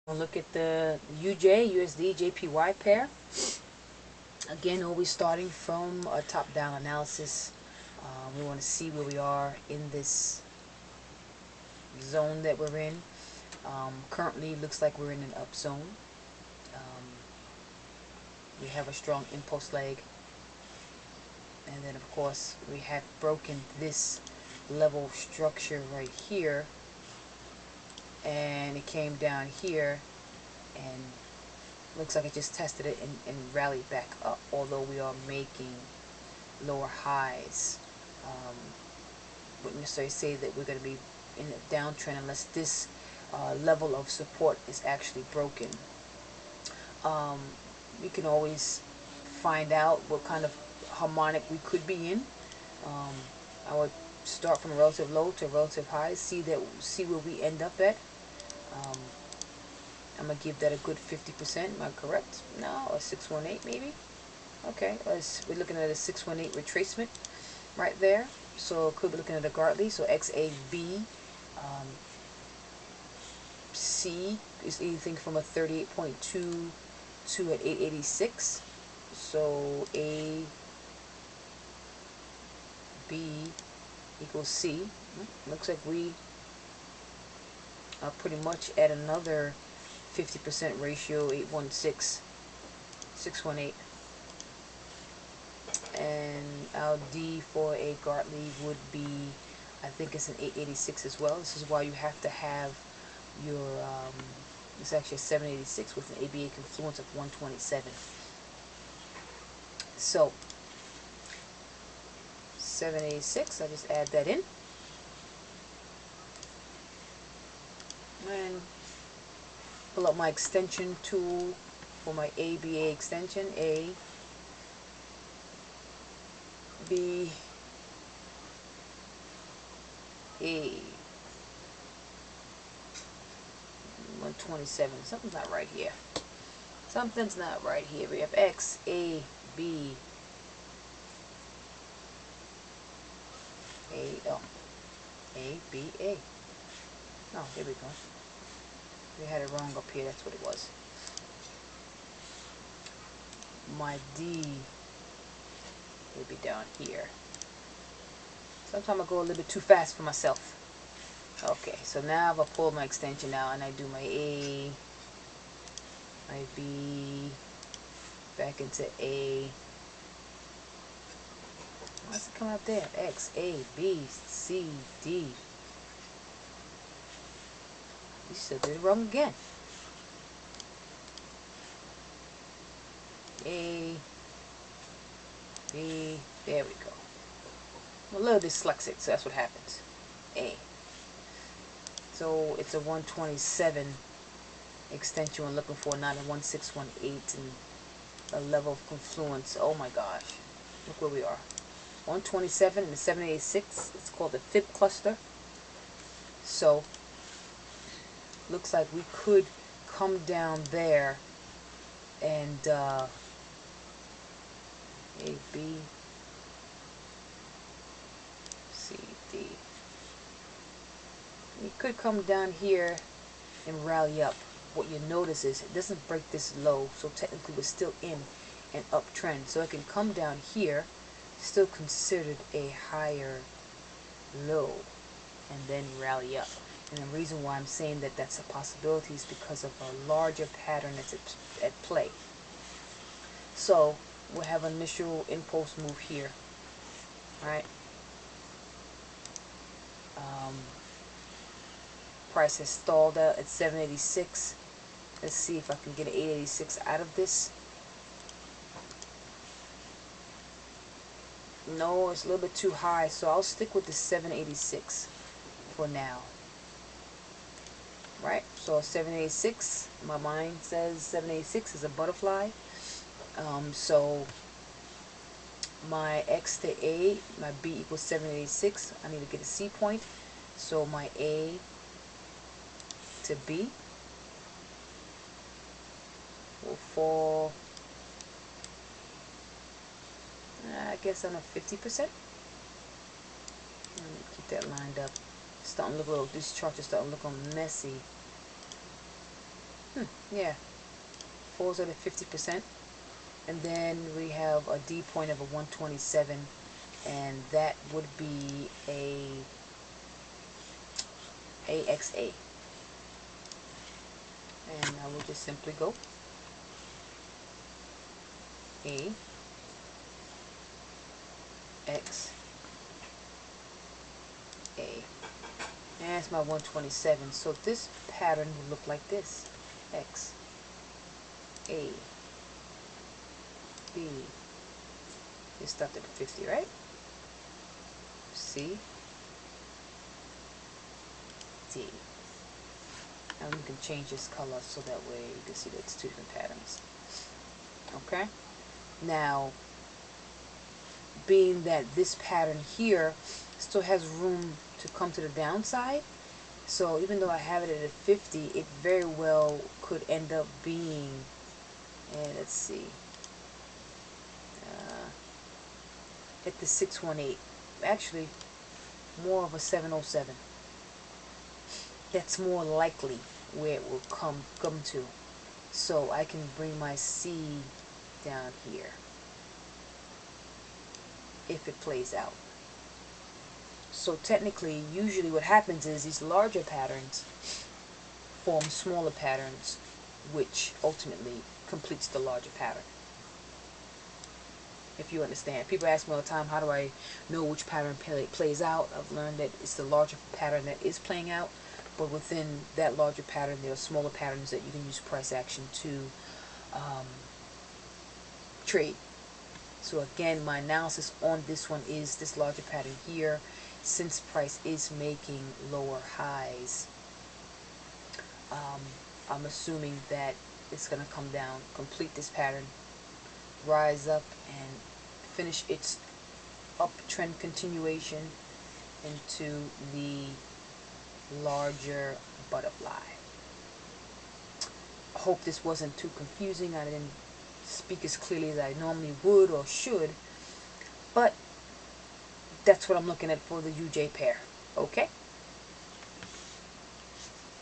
We'll look at the USD JPY pair. Again, always starting from a top-down analysis. We want to see where we are in this zone that we're in. Currently, looks like we're in an up zone. We have a strong impulse leg, and then of course we have broken this level structure right here, and it came down here and looks like it just tested it and rallied back up, although we are making lower highs. Wouldn't necessarily say that we're going to be in a downtrend unless this level of support is actually broken. We can always find out what kind of harmonic we could be in. I would start from a relative low to a relative high, see where we end up at. I'm gonna give that a good 50%. Am I correct? No, a 618 maybe. Okay, we're looking at a 618 retracement right there. So could be looking at a Gartley. So XAB C is anything from a 38.2 to an 886. So A B equals C. Looks like we are pretty much at another 50% ratio, 816, 618. And our D for a Gartley would be, I think it's an 886 as well. This is why you have to have your, it's actually a 786 with an ABA confluence of 127. So, 786, I just add that in. And pull up my extension tool for my ABA extension. A, B, A, 127. Something's not right here. Something's not right here. We have X, A, B, A, oh, A, B, A. Oh, here we go. We had it wrong up here. That's what it was. My D would be down here. Sometimes I go a little bit too fast for myself. Okay, so now if I pull my extension out and I do my A, my B, back into A. What's it coming up there? X, A, B, C, D. You still did it wrong again. A, B, there we go. I'm a little dyslexic, so that's what happens. A. So it's a 127 extension we're looking for, not a 1618 and a level of confluence. Oh my gosh. Look where we are. 127 and the 786. It's called the fib cluster. So looks like we could come down there and A, B, C, D. We could come down here and rally up. What you notice is it doesn't break this low, so technically we're still in an uptrend. So it can come down here, still considered a higher low, and then rally up. And the reason why I'm saying that that's a possibility is because of a larger pattern that's at play. So we'll have an initial impulse move here. Alright. Price has stalled out at 786. Let's see if I can get an 886 out of this. No, it's a little bit too high, so I'll stick with the 786 for now. Right, so 786, my mind says 786 is a butterfly. So my X to A, my B equals 786. I need to get a C point. So my A to B will fall, I guess, on a 50%. Let me keep that lined up. Starting to look a little, this chart is starting to look a little messy. Yeah, falls at a 50%. And then we have a D point of a 127, and that would be a AXA. And I will just simply go A X A. And that's my 127. So this pattern will look like this. X A B. It stopped at 50, right? C D. And we can change this color so that way you can see that it's two different patterns. Okay? Now, being that this pattern here still has room to come to the downside, so even though I have it at a 50, it very well could end up being, and let's see, at the 618. Actually, more of a 707. That's more likely where it will come to. So I can bring my C down here if it plays out. So technically, usually what happens is these larger patterns form smaller patterns, which ultimately completes the larger pattern. If you understand. People ask me all the time, how do I know which pattern plays out? I've learned that it's the larger pattern that is playing out, but within that larger pattern there are smaller patterns that you can use price action to trade. So again, my analysis on this one is this larger pattern here. Since price is making lower highs, I'm assuming that it's going to come down, complete this pattern, rise up, and finish its uptrend continuation into the larger butterfly. I hope this wasn't too confusing. I didn't speak as clearly as I normally would or should, but that's what I'm looking at for the UJ pair. Okay?